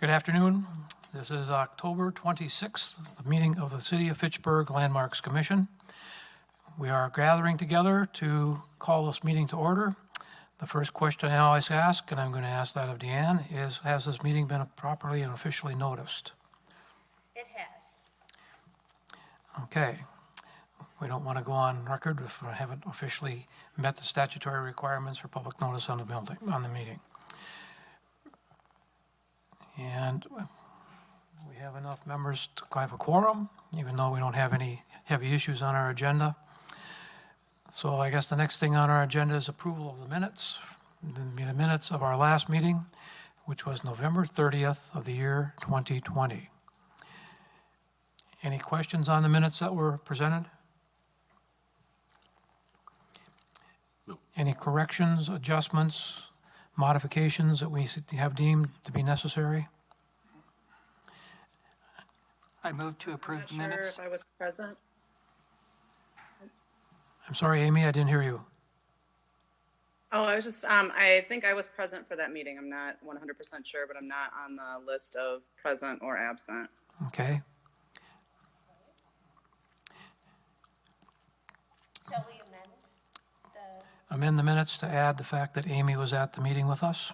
Good afternoon. This is October 26th, the meeting of the City of Fitchburg Landmarks Commission. We are gathering together to call this meeting to order. The first question I always ask, and I'm going to ask that of Deanne, is has this meeting been properly and officially noticed? It has. Okay. We don't want to go on record if we haven't officially met the statutory requirements for public notice on the meeting. And we have enough members to have a quorum, even though we don't have any heavy issues on our agenda. So I guess the next thing on our agenda is approval of the minutes. The minutes of our last meeting, which was November 30th of the year 2020. Any questions on the minutes that were presented? No. Any corrections, adjustments, modifications that we have deemed to be necessary? I move to approve the I'm not sure minutes. if I was present. I'm sorry, Amy, I didn't hear you. Oh, I was just, I think I was present for that meeting. I'm not 100% sure, but I'm not on the list of present or absent. Okay. Shall we Amend the minutes to add the fact that Amy was at the meeting with us.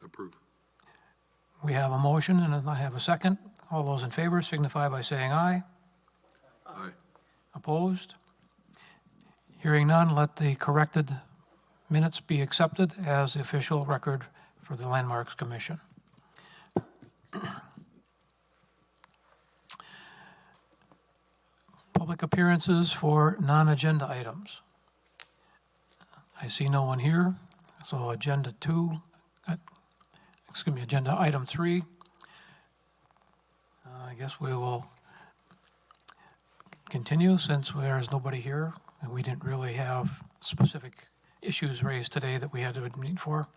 Approve. We have a motion and I have a second. All those in favor signify by saying aye. Aye. Opposed? Hearing none, let the corrected minutes be accepted as the official record for the Landmarks Commission. Public appearances for non-agenda items. I see no one here, so agenda item 3. I guess we will continue since there is nobody here and we didn't really have specific issues raised today that we had to meet for.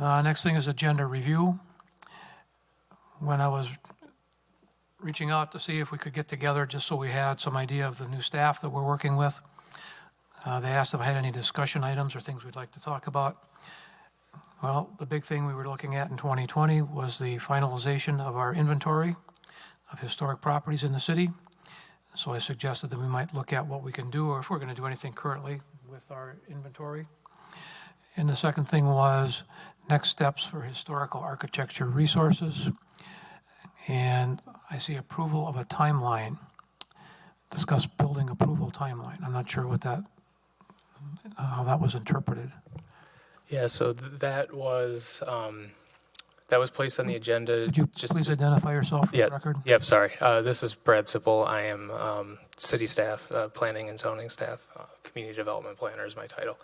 Next thing is agenda review. When I was reaching out to see if we could get together just so we had some idea of the new staff that we're working with, they asked if I had any discussion items or things we'd like to talk about. Well, the big thing we were looking at in 2020 was the finalization of our inventory of historic properties in the city. So I suggested that we might look at what we can do, or if we're going to do anything currently with our inventory. And the second thing was next steps for historical architecture resources. And I see approval of a timeline. Discuss building approval timeline. I'm not sure what how that was interpreted. Yeah, so that was placed on the agenda. Could you please identify yourself for the record? Yep, sorry. This is Brad Sipple. I am city staff, planning and zoning staff, community development planner is my title.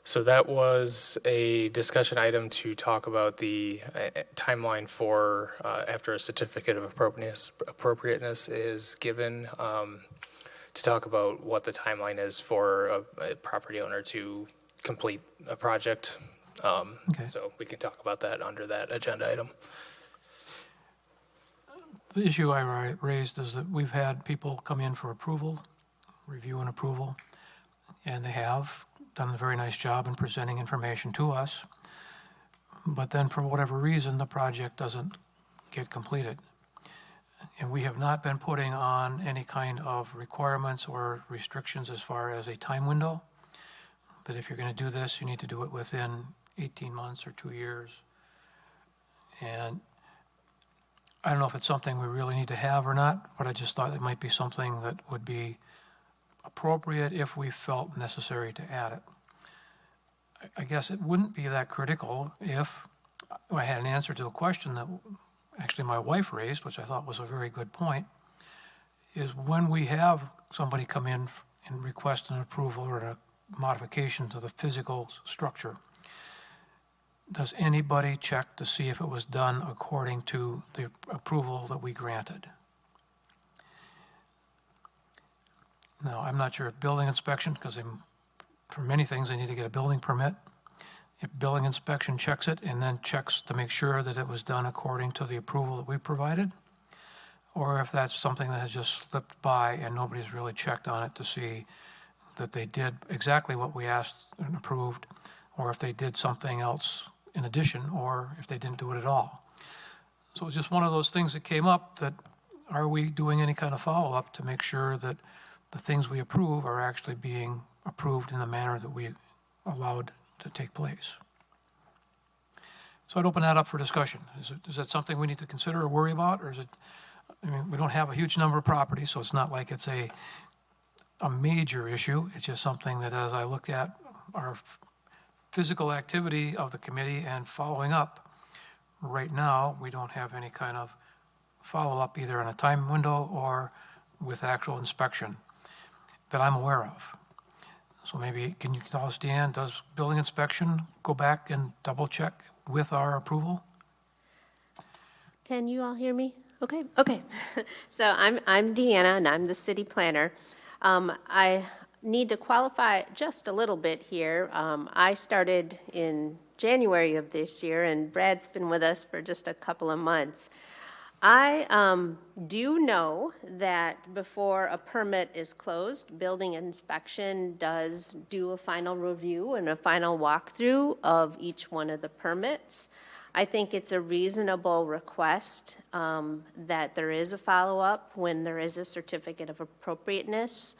So that was a discussion item to talk about the timeline for after a certificate of appropriateness is given, to talk about what the timeline is for a property owner to complete a project. Okay. So we can talk about that under that agenda item. The issue I raised is that we've had people come in for approval, review and approval, and they have done a very nice job in presenting information to us. But then for whatever reason, the project doesn't get completed. And we have not been putting on any kind of requirements or restrictions as far as a time window, that if you're going to do this, you need to do it within 18 months or 2 years. And I don't know if it's something we really need to have or not, but I just thought it might be something that would be appropriate if we felt necessary to add it. I guess it wouldn't be that critical if I had an answer to a question that actually my wife raised, which I thought was a very good point, is when we have somebody come in and request an approval or a modification to the physical structure, does anybody check to see if it was done according to the approval that we granted? Now, I'm not sure if building inspection, because for many things, they need to get a building permit. If building inspection checks it and then checks to make sure that it was done according to the approval that we provided, or if that's something that has just slipped by and nobody's really checked on it to see that they did exactly what we asked and approved, or if they did something else in addition, or if they didn't do it at all. So it's just one of those things that came up, that are we doing any kind of follow-up to make sure that the things we approve are actually being approved in the manner that we allowed to take place? So I'd open that up for discussion. Is that something we need to consider or worry about, or is it, I mean, we don't have a huge number of properties, so it's not like it's a major issue. It's just something that, as I looked at our physical activity of the committee and following up, right now, we don't have any kind of follow-up either in a time window or with actual inspection that I'm aware of. So maybe, can you tell us, Deanne, does building inspection go back and double-check with our approval? Can you all hear me? Okay. So I'm Deanna, and I'm the city planner. I need to qualify just a little bit here. I started in January of this year, and Brad's been with us for just a couple of months. I do know that before a permit is closed, building inspection does do a final review and a final walkthrough of each one of the permits. I think it's a reasonable request that there is a follow-up when there is a certificate of appropriateness,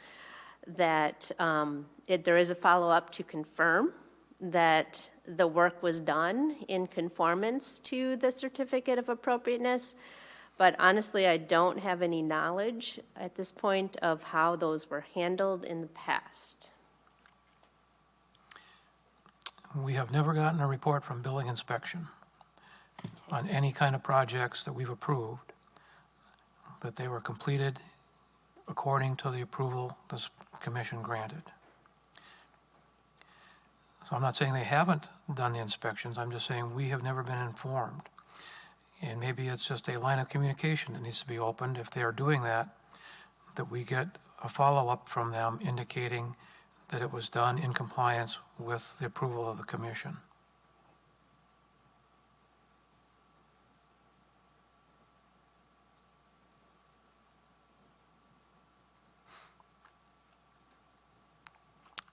that there is a follow-up to confirm that the work was done in conformance to the certificate of appropriateness. But honestly, I don't have any knowledge at this point of how those were handled in the past. We have never gotten a report from building inspection on any kind of projects that we've approved, that they were completed according to the approval this commission granted. So I'm not saying they haven't done the inspections, I'm just saying we have never been informed. And maybe it's just a line of communication that needs to be opened if they are doing that we get a follow-up from them indicating that it was done in compliance with the approval of the commission.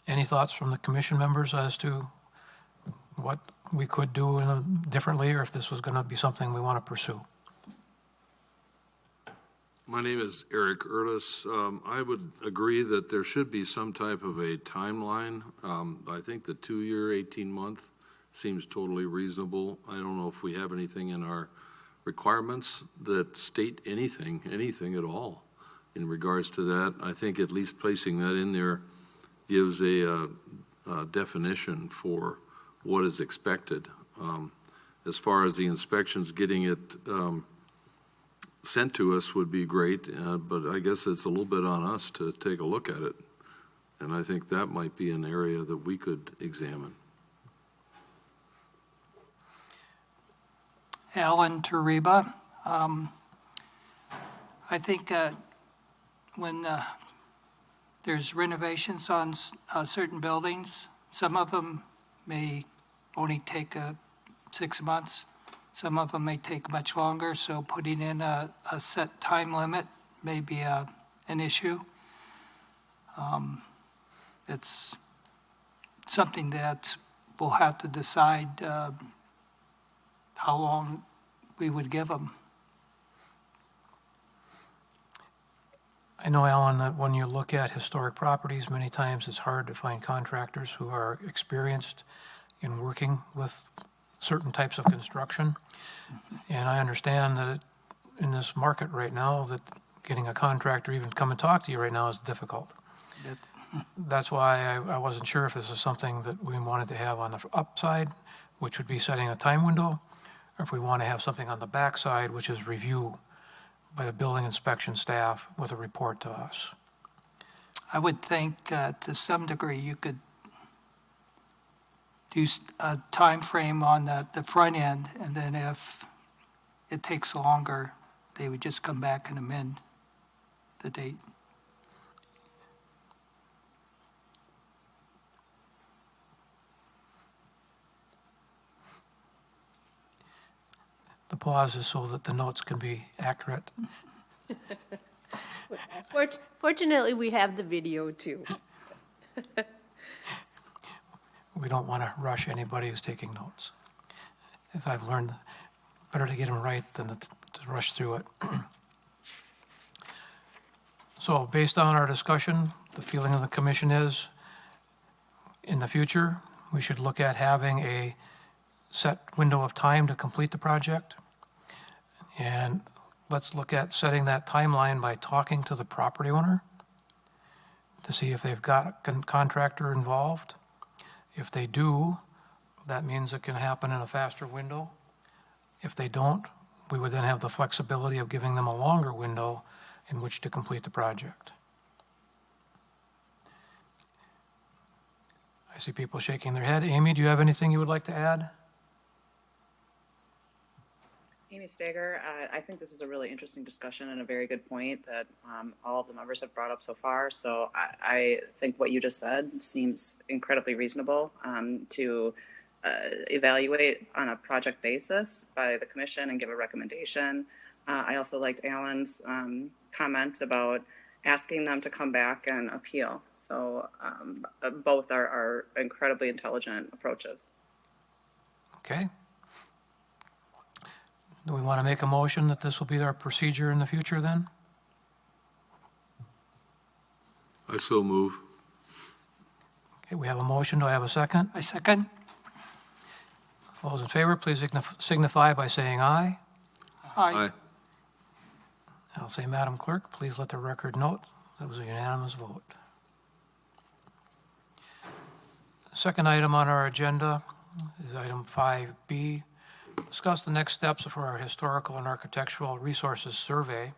Any thoughts from the commission members as to what we could do differently, or if this was going to be something we want to pursue? My name is Eric Erlis. I would agree that there should be some type of a timeline. I think the 2-year, 18-month seems totally reasonable. I don't know if we have anything in our requirements that state anything at all in regards to that. I think at least placing that in there gives a definition for what is expected. As far as the inspections, getting it sent to us would be great, but I guess it's a little bit on us to take a look at it. And I think that might be an area that we could examine. Alan Tariba. I think when there's renovations on certain buildings, some of them may only take 6 months. Some of them may take much longer, so putting in a set time limit may be an issue. It's something that we'll have to decide how long we would give them. I know, Alan, that when you look at historic properties, many times it's hard to find contractors who are experienced in working with certain types of construction. And I understand that in this market right now, that getting a contractor even come and talk to you right now is difficult. That's why I wasn't sure if this is something that we wanted to have on the upside, which would be setting a time window, or if we want to have something on the backside, which is review by the building inspection staff with a report to us. I would think to some degree you could do a time frame on the front end, and then if it takes longer, they would just come back and amend the date. The pause is so that the notes can be accurate. Fortunately, we have the video too. We don't want to rush anybody who's taking notes. As I've learned, better to get them right than to rush through it. So based on our discussion, the feeling of the commission is, in the future, we should look at having a set window of time to complete the project. And let's look at setting that timeline by talking to the property owner to see if they've got a contractor involved. If they do, that means it can happen in a faster window. If they don't, we would then have the flexibility of giving them a longer window in which to complete the project. I see people shaking their head. Amy, do you have anything you would like to add? Amy Stager, I think this is a really interesting discussion and a very good point that all of the members have brought up so far. So I think what you just said seems incredibly reasonable to evaluate on a project basis by the commission and give a recommendation. I also liked Alan's comment about asking them to come back and appeal. So both are incredibly intelligent approaches. Okay. Do we want to make a motion that this will be our procedure in the future then? I so move. Okay, we have a motion. Do I have a second? I second. All those in favor, please signify by saying aye. Aye. I'll say, Madam Clerk, please let the record note that was a unanimous vote. Second item on our agenda is item 5B. Discuss the next steps for our historical and architectural resources survey.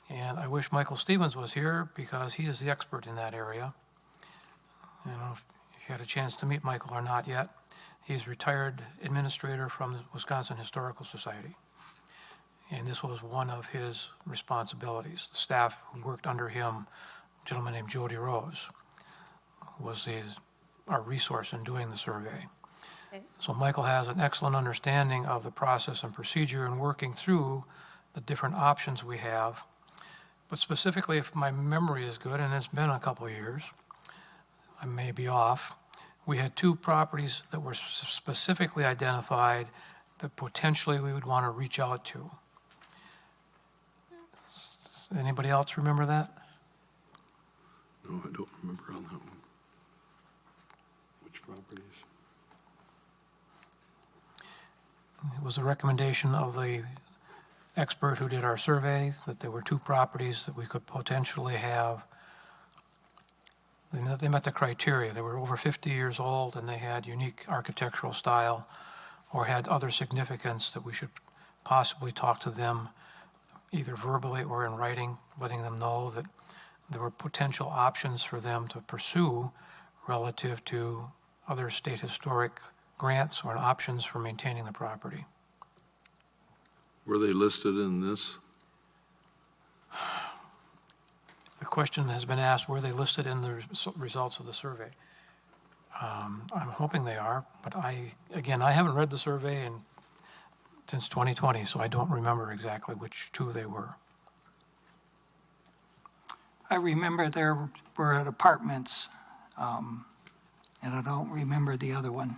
And I wish Michael Stevens was here because he is the expert in that area. I don't know if you had a chance to meet Michael or not yet. He's retired administrator from the Wisconsin Historical Society. And this was one of his responsibilities. The staff who worked under him, a gentleman named Jody Rose, was our resource in doing the survey. Okay. So Michael has an excellent understanding of the process and procedure and working through the different options we have. But specifically, if my memory is good, and it's been a couple of years, I may be off, we had two properties that were specifically identified that potentially we would want to reach out to. Does anybody else remember that? No, I don't remember on that one. Which properties? It was a recommendation of the expert who did our survey that there were two properties that we could potentially have. They met the criteria. They were over 50 years old and they had unique architectural style or had other significance that we should possibly talk to them either verbally or in writing, letting them know that there were potential options for them to pursue relative to other state historic grants or options for maintaining the property. Were they listed in this? The question has been asked, were they listed in the results of the survey? I'm hoping they are, but I haven't read the survey since 2020, so I don't remember exactly which two they were. I remember there were apartments, and I don't remember the other one.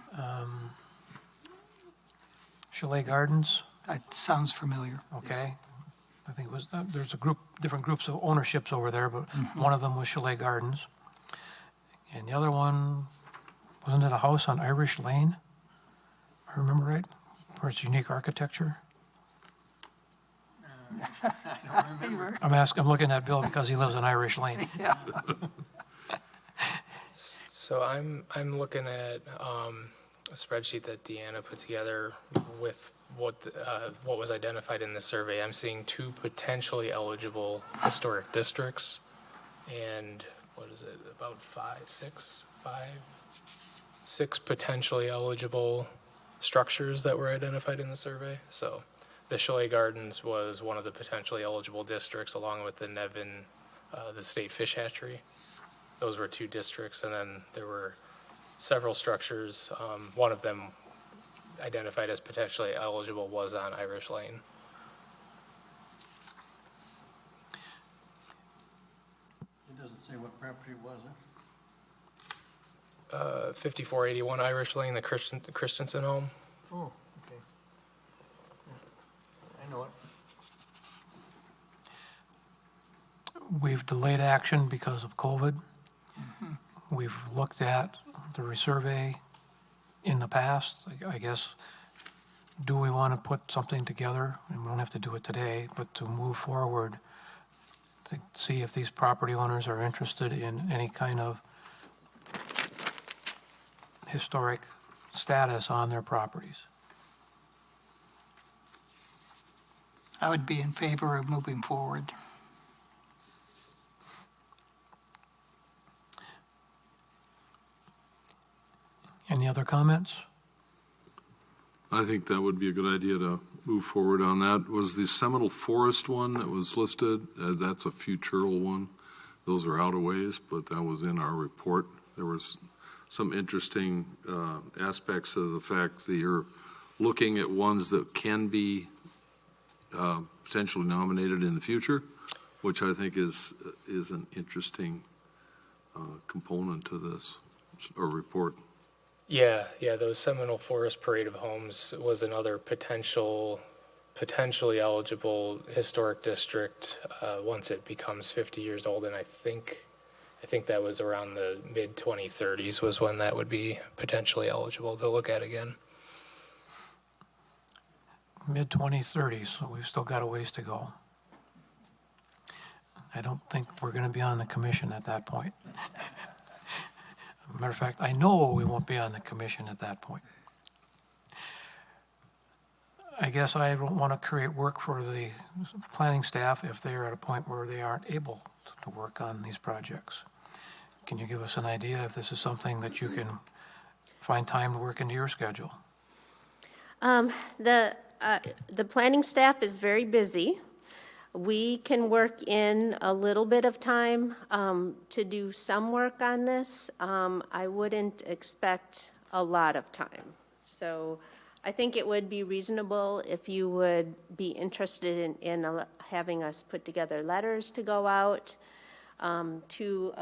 Chalet Gardens, It sounds familiar. okay. I think it was, there's different groups of ownerships over there, but one of them was Chalet Gardens. And the other one, wasn't it a house on Irish Lane? If I remember right, for its unique architecture. I'm looking at Bill because he lives on Irish Lane. Yeah. So I'm looking at a spreadsheet that Deanna put together with what was identified in the survey. I'm seeing two potentially eligible historic districts, and what is it? About six potentially eligible structures that were identified in the survey. So the Chalet Gardens was one of the potentially eligible districts, along with the Nevin, the state fish hatchery. Those were two districts, and then there were several structures. One of them identified as potentially eligible was on Irish Lane. It doesn't say what property it was, huh? 5481 Irish Lane, the Christensen home. Oh, okay. I know it. We've delayed action because of COVID. We've looked at the resurvey in the past. I guess, do we want to put something together? And we don't have to do it today, but to move forward, to see if these property owners are interested in any kind of historic status on their properties. I would be in favor of moving forward. Any other comments? I think that would be a good idea to move forward on that. Was the Seminole Forest one that was listed, as that's a futural one? Those are out of ways, but that was in our report. There was some interesting aspects of the fact that you're looking at ones that can be potentially nominated in the future, which I think is an interesting component to this or report. Yeah, those Seminole Forest Parade of Homes was another potentially eligible historic district once it becomes 50 years old, and I think that was around the mid-2030s was when that would be potentially eligible to look at again. Mid-2030s, so we've still got a ways to go. I don't think we're going to be on the commission at that point. Matter of fact, I know we won't be on the commission at that point. I guess I don't want to create work for the planning staff if they are at a point where they aren't able to work on these projects. Can you give us an idea if this is something that you can find time to work into your schedule? The planning staff is very busy. We can work in a little bit of time to do some work on this. I wouldn't expect a lot of time. So I think it would be reasonable if you would be interested in having us put together letters to go out to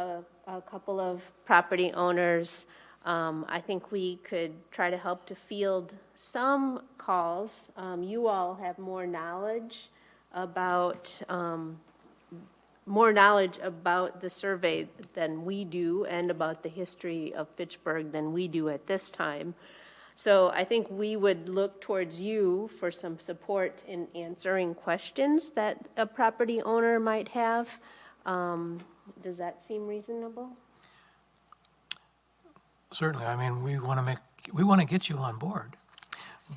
a couple of property owners. I think we could try to help to field some calls. You all have more knowledge about the survey than we do, and about the history of Fitchburg than we do at this time. So I think we would look towards you for some support in answering questions that a property owner might have. Does that seem reasonable? Certainly. I mean, we want to get you on board.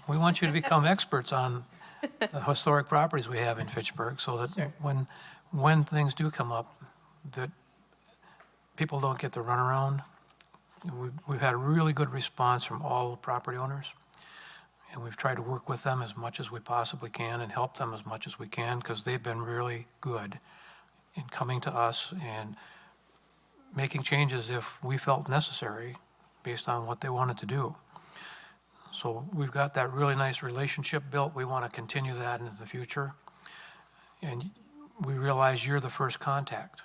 We want you to become experts on the historic properties we have in Fitchburg, so that when things do come up, that people don't get the runaround. We've had a really good response from all the property owners, and we've tried to work with them as much as we possibly can and help them as much as we can, because they've been really good in coming to us and making changes if we felt necessary based on what they wanted to do. So we've got that really nice relationship built. We want to continue that into the future. And we realize you're the first contact.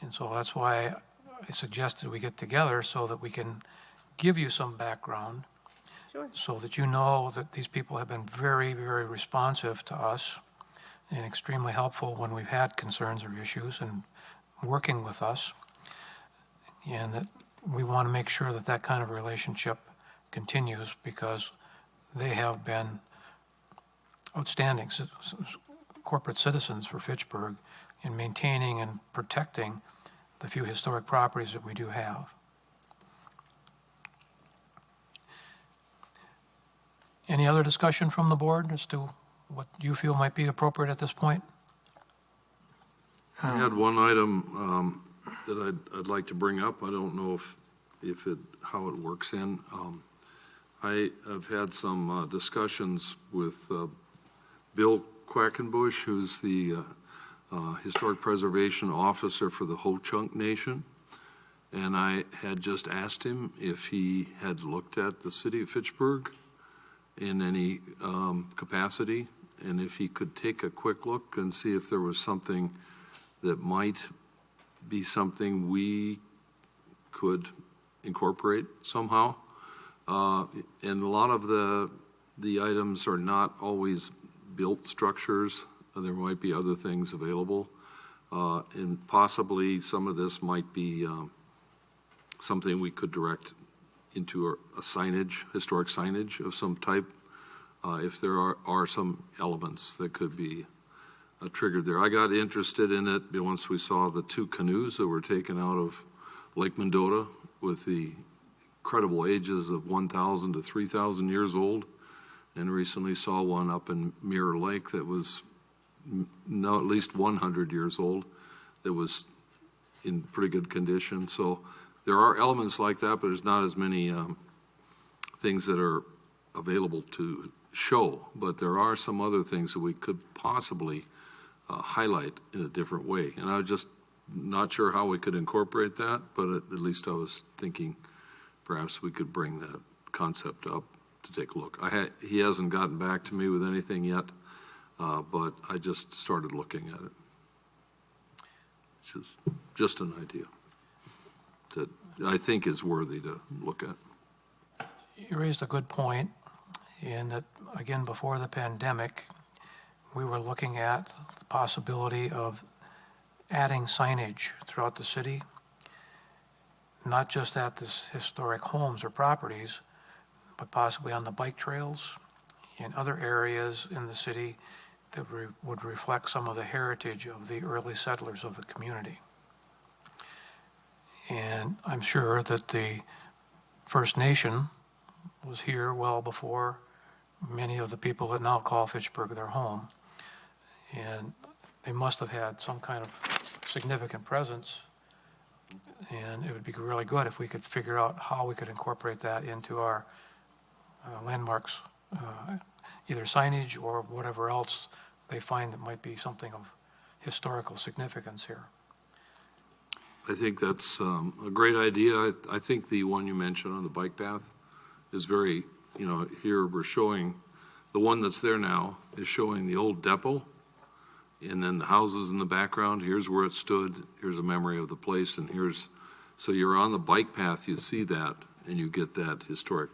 And so that's why I suggested we get together so that we can give you some background. Sure. So that you know that these people have been very, very responsive to us and extremely helpful when we've had concerns or issues and working with us. And that we want to make sure that that kind of relationship continues, because they have been outstanding corporate citizens for Fitchburg in maintaining and protecting the few historic properties that we do have. Any other discussion from the board as to what you feel might be appropriate at this point? I had one item that I'd like to bring up. I don't know how it works in. I have had some discussions with Bill Quackenbush, who's the Historic Preservation Officer for the Ho-Chunk Nation. And I had just asked him if he had looked at the city of Fitchburg in any capacity, and if he could take a quick look and see if there was something that might be something we could incorporate somehow. And a lot of the items are not always built structures. There might be other things available. And possibly some of this might be something we could direct into a signage, historic signage of some type, if there are some elements that could be triggered there. I got interested in it once we saw the 2 canoes that were taken out of Lake Mendota with the incredible ages of 1,000 to 3,000 years old, and recently saw one up in Mirror Lake that was at least 100 years old, that was in pretty good condition. So there are elements like that, but there's not as many things that are available to show. But there are some other things that we could possibly highlight in a different way. And I was just not sure how we could incorporate that, but at least I was thinking perhaps we could bring that concept up to take a look. He hasn't gotten back to me with anything yet, but I just started looking at it. Which is just an idea that I think is worthy to look at. You raised a good point in that, again, before the pandemic, we were looking at the possibility of adding signage throughout the city, not just at this historic homes or properties, but possibly on the bike trails in other areas in the city that would reflect some of the heritage of the early settlers of the community. And I'm sure that the First Nation was here well before many of the people that now call Fitchburg their home. And they must have had some kind of significant presence. And it would be really good if we could figure out how we could incorporate that into our landmarks, either signage or whatever else they find that might be something of historical significance here. I think that's a great idea. I think the one you mentioned on the bike path is very, here we're showing, the one that's there now is showing the old depot, and then the houses in the background. Here's where it stood. Here's a memory of the place, and so you're on the bike path, you see that, and you get that historic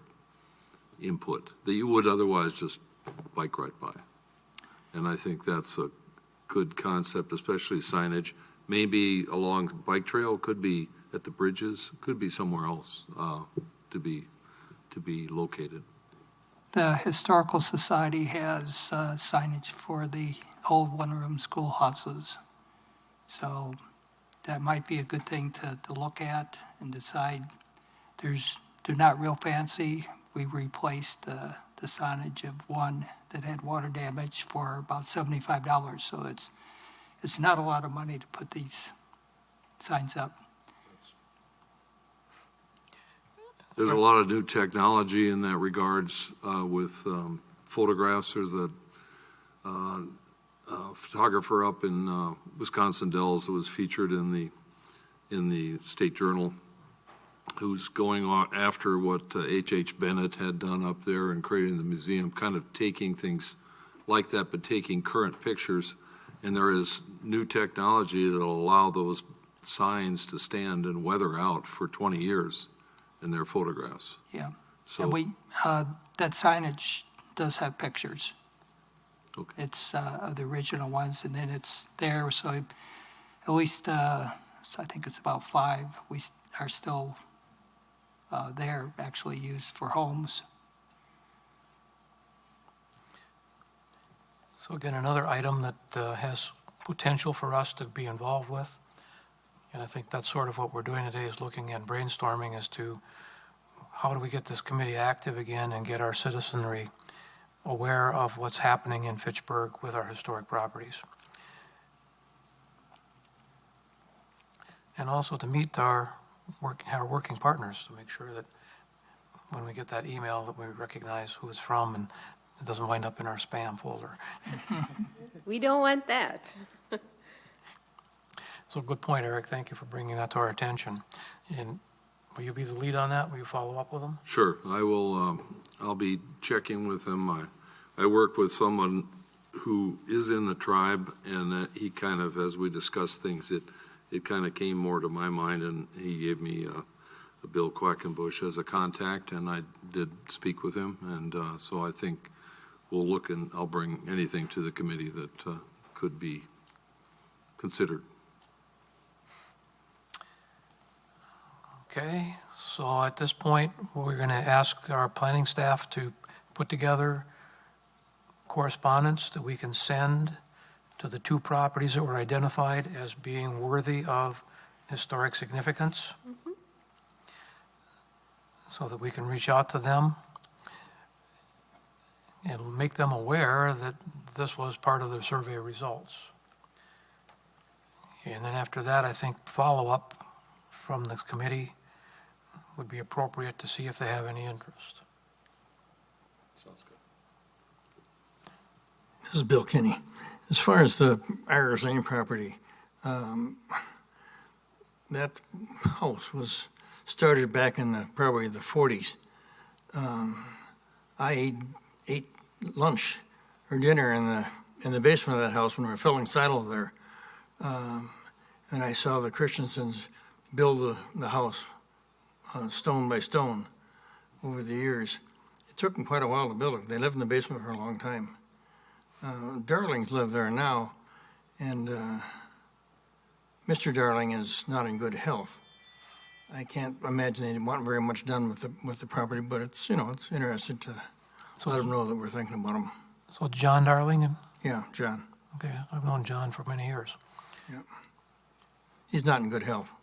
input that you would otherwise just bike right by. And I think that's a good concept, especially signage. Maybe along the bike trail, could be at the bridges, could be somewhere else to be located. The Historical Society has signage for the old one-room schoolhouses. So that might be a good thing to look at and decide. They're not real fancy. We replaced the signage of one that had water damage for about $75. So it's not a lot of money to put these signs up. There's a lot of new technology in that regards with photographs. There's a photographer up in Wisconsin Dells that was featured in the State Journal, who's going on after what H.H. Bennett had done up there and creating the museum, kind of taking things like that, but taking current pictures. And there is new technology that will allow those signs to stand and weather out for 20 years in their photographs. Yeah. So And that signage does have pictures. Okay. It's the original ones, and then it's there. So at least, I think it's about 5. We are still there, actually used for homes. So again, another item that has potential for us to be involved with, and I think that's sort of what we're doing today, is looking and brainstorming as to how do we get this committee active again and get our citizenry aware of what's happening in Fitchburg with our historic properties. And also to meet our working partners, to make sure that when we get that email that we recognize who it's from and it doesn't wind up in our spam folder. We don't want that. So good point, Eric. Thank you for bringing that to our attention. And will you be the lead on that? Will you follow up with them? Sure, I will. I'll be checking with him. I work with someone who is in the tribe, and he kind of, as we discussed things, it kind of came more to my mind, and he gave me Bill Quackenbush as a contact, and I did speak with him, and so I think we'll look, and I'll bring anything to the committee that could be considered. Okay, so at this point, we're going to ask our planning staff to put together correspondence that we can send to the two properties that were identified as being worthy of historic significance, so that we can reach out to them and make them aware that this was part of the survey results. And then after that, I think follow-up from the committee would be appropriate to see if they have any interest. Sounds good. This is Bill Kinney. As far as the Irish Lane property, that house was started back in probably the 40s. I ate lunch or dinner in the basement of that house when we were filling saddle there, and I saw the Christiansens build the house stone by stone over the years. It took them quite a while to build it. They lived in the basement for a long time. Darlings live there now, and Mr. Darling is not in good health. I can't imagine they want very much done with the property, but it's it's interesting to let them know that we're thinking about them. So John Darling, Yeah, John. okay, I've known John for many years. Yeah, he's not in good health.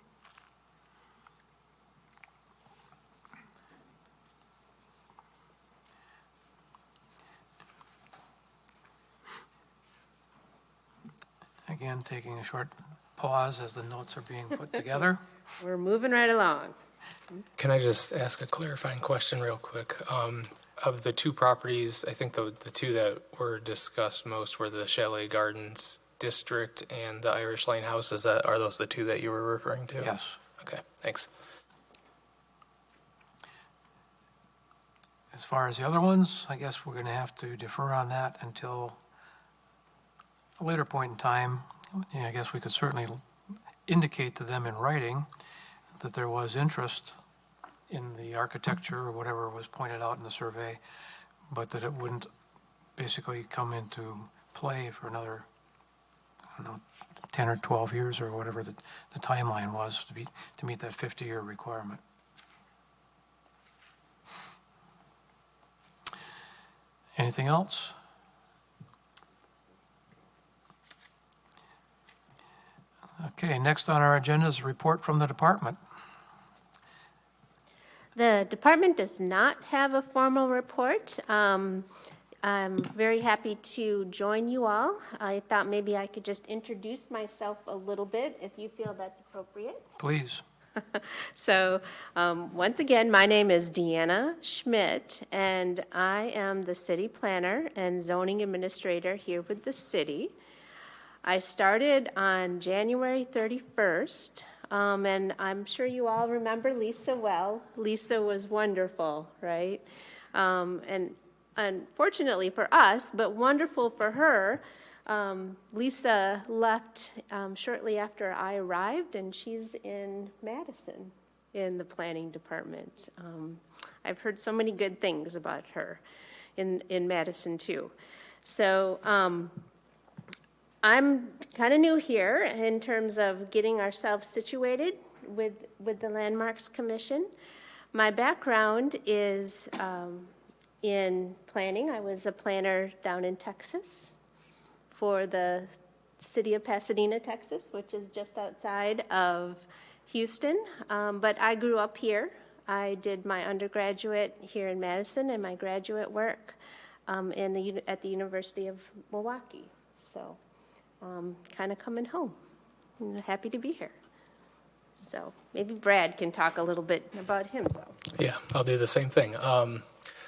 Again, taking a short pause as the notes are being put together. We're moving right along. Can I just ask a clarifying question real quick? Of the two properties, I think the two that were discussed most were the Chalet Gardens District and the Irish Lane House. Are those the two that you were referring to? Yes. Okay, thanks. As far as the other ones, I guess we're going to have to defer on that until a later point in time. Yeah, I guess we could certainly indicate to them in writing that there was interest in the architecture or whatever was pointed out in the survey, but that it wouldn't basically come into play for another, I don't know, 10 or 12 years or whatever the timeline was to meet that 50-year requirement. Anything else? Okay, next on our agenda is a report from the department. The department does not have a formal report. I'm very happy to join you all. I thought maybe I could just introduce myself a little bit, if you feel that's appropriate. Please. So, once again, my name is Deanna Schmidt, and I am the city planner and zoning administrator here with the city. I started on January 31st, and I'm sure you all remember Lisa well. Lisa was wonderful, right? And unfortunately for us, but wonderful for her, Lisa left shortly after I arrived, and she's in Madison in the planning department. I've heard so many good things about her in Madison, too. So I'm kind of new here in terms of getting ourselves situated with the Landmarks Commission. My background is in planning. I was a planner down in Texas for the city of Pasadena, Texas, which is just outside of Houston. But I grew up here. I did my undergraduate here in Madison and my graduate work at the University of Milwaukee. So kind of coming home. I'm happy to be here. So maybe Brad can talk a little bit about himself. Yeah, I'll do the same thing.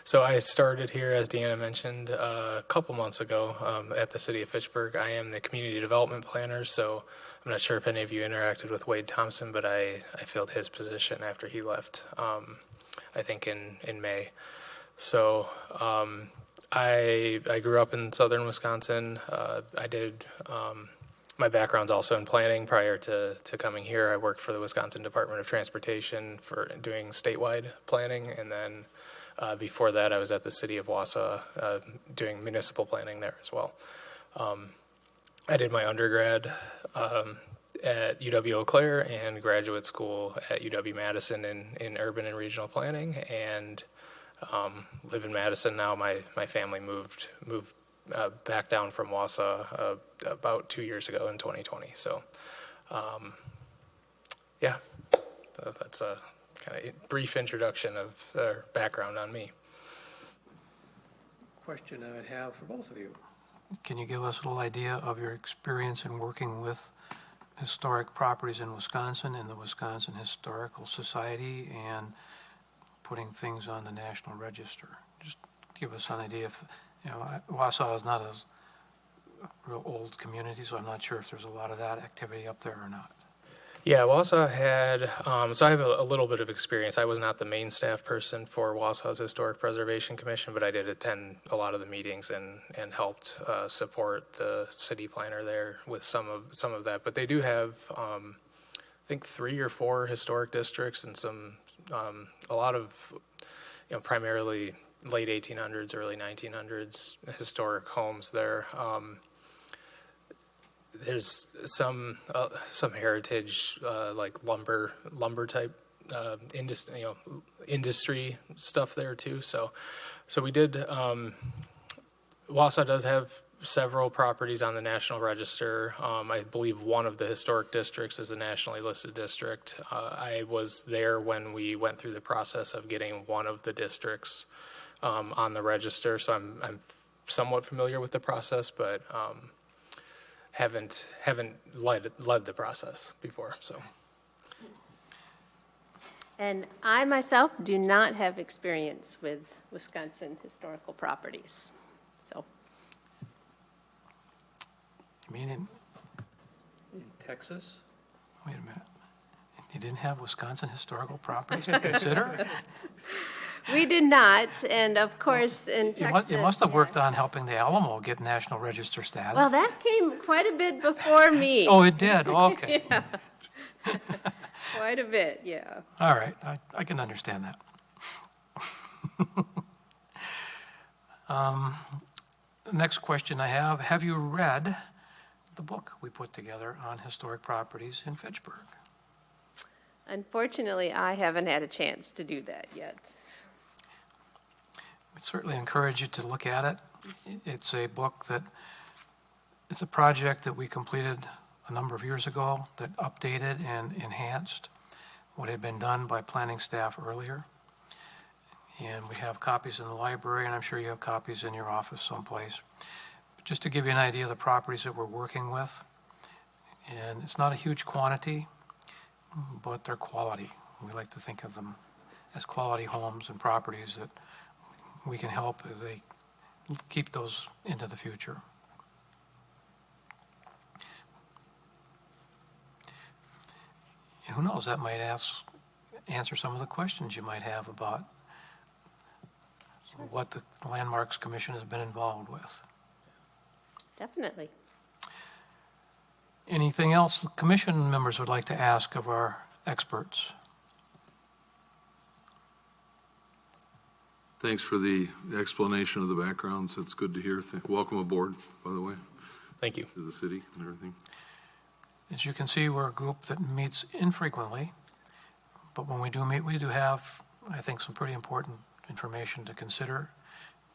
So I started here, as Deanna mentioned, a couple months ago at the city of Fitchburg. I am the community development planner, so I'm not sure if any of you interacted with Wade Thompson, but I filled his position after he left, I think in May. So I grew up in southern Wisconsin. I did my background's also in planning. Prior to coming here, I worked for the Wisconsin Department of Transportation for doing statewide planning, and then before that, I was at the city of Wausau doing municipal planning there as well. I did my undergrad at UW Eau Claire and graduate school at UW-Madison in urban and regional planning, and live in Madison now. My family moved back down from Wausau about 2 years ago in 2020. So, yeah, that's a kind of brief introduction of background on me. Question I would have for both of you. Can you give us a little idea of your experience in working with historic properties in Wisconsin and the Wisconsin Historical Society and putting things on the National Register? Just give us an idea. If, Wausau is not a real old community, so I'm not sure if there's a lot of that activity up there or not. Yeah, Wausau had, so I have a little bit of experience. I was not the main staff person for Wausau's Historic Preservation Commission, but I did attend a lot of the meetings and helped support the city planner there with some of that. But they do have, I think, 3 or 4 historic districts and a lot of, primarily late 1800s, early 1900s historic homes there. There's some heritage like lumber type industry stuff there too. So we did. Wausau does have several properties on the National Register. I believe one of the historic districts is a nationally listed district. I was there when we went through the process of getting one of the districts on the register, so I'm somewhat familiar with the process, but haven't led the process before. So. And I myself do not have experience with Wisconsin historical properties. So. You mean in Texas? Wait a minute. You didn't have Wisconsin historical properties to consider? We did not, and of course in Texas. You must have worked on helping the Alamo get National Register status. Well, that came quite a bit before me. Oh, it did? Okay. Yeah. Quite a bit, yeah. All right, I can understand that. Next question I have you read the book we put together on historic properties in Fitchburg? Unfortunately, I haven't had a chance to do that yet. I certainly encourage you to look at it. It's a book it's a project that we completed a number of years ago that updated and enhanced what had been done by planning staff earlier. And we have copies in the library, and I'm sure you have copies in your office someplace. But just to give you an idea of the properties that we're working with, and it's not a huge quantity, but they're quality. We like to think of them as quality homes and properties that we can help as they keep those into the future. And who knows, that might answer some of the questions you might have about what the Landmarks Commission has been involved with. Definitely. Anything else the commission members would like to ask of our experts? Thanks for the explanation of the backgrounds. It's good to hear. Welcome aboard, by the way. Thank you. To the city and everything. As you can see, we're a group that meets infrequently, but when we do meet, we do have, I think, some pretty important information to consider,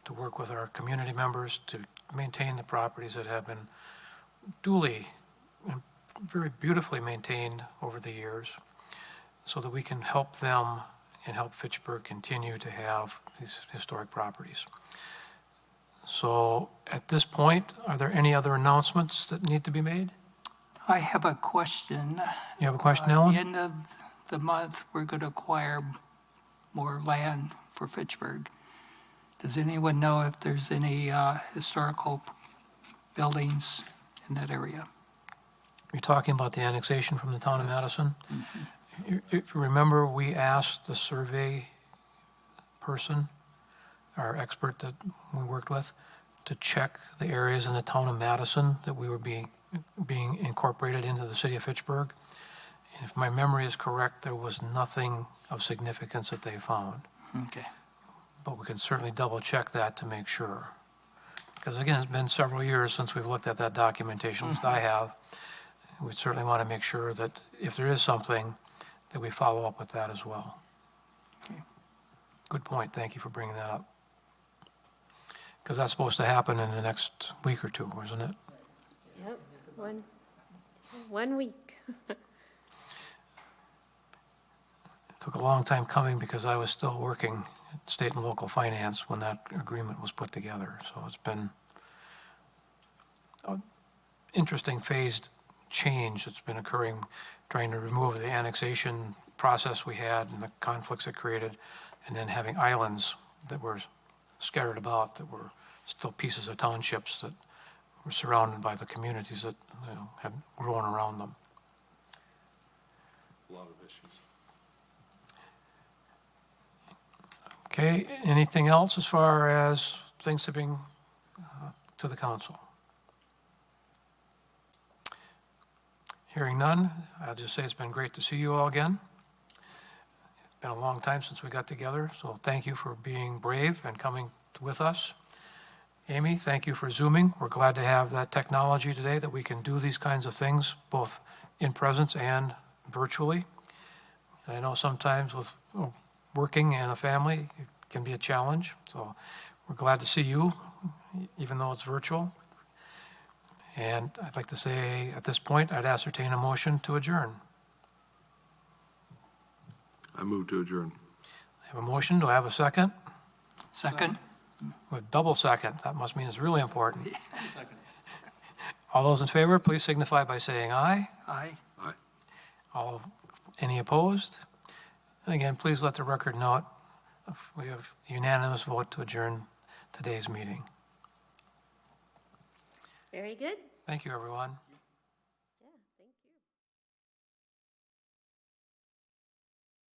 to work with our community members to maintain the properties that have been duly and very beautifully maintained over the years, so that we can help them and help Fitchburg continue to have these historic properties. So at this point, are there any other announcements that need to be made? I have a question. You have a question, At Ellen? the end of the month, we're going to acquire more land for Fitchburg. Does anyone know if there's any historical buildings in that area? You're talking about the annexation from the town of Madison? If you remember, we asked the survey person, our expert that we worked with, to check the areas in the town of Madison that we would be being incorporated into the city of Fitchburg. And if my memory is correct, there was nothing of significance that they found. Okay. But we can certainly double check that to make sure. Because again, it's been several years since we've looked at that documentation, at least I have. We certainly want to make sure that if there is something, that we follow up with that as well. Okay. Good point. Thank you for bringing that up. Because that's supposed to happen in the next week or two, isn't it? Yep, one week. It took a long time coming because I was still working at state and local finance when that agreement was put together. So it's been an interesting phased change that's been occurring, trying to remove the annexation process we had and the conflicts it created, and then having islands that were scattered about that were still pieces of townships that were surrounded by the communities that had grown around them. A lot of issues. Okay, anything else as far as things to bring to the council? Hearing none, I'll just say it's been great to see you all again. It's been a long time since we got together, so thank you for being brave and coming with us. Amy, thank you for Zooming. We're glad to have that technology today that we can do these kinds of things, both in presence and virtually. And I know sometimes with working and a family, it can be a challenge. So we're glad to see you, even though it's virtual. And I'd like to say, at this point, I'd ascertain a motion to adjourn. I move to adjourn. I have a motion. Do I have a second? Second? A double second. That must mean it's really important. All those in favor, please signify by saying aye. Aye. All, any opposed? And again, please let the record note, we have unanimous vote to adjourn today's meeting. Very good. Thank you, everyone.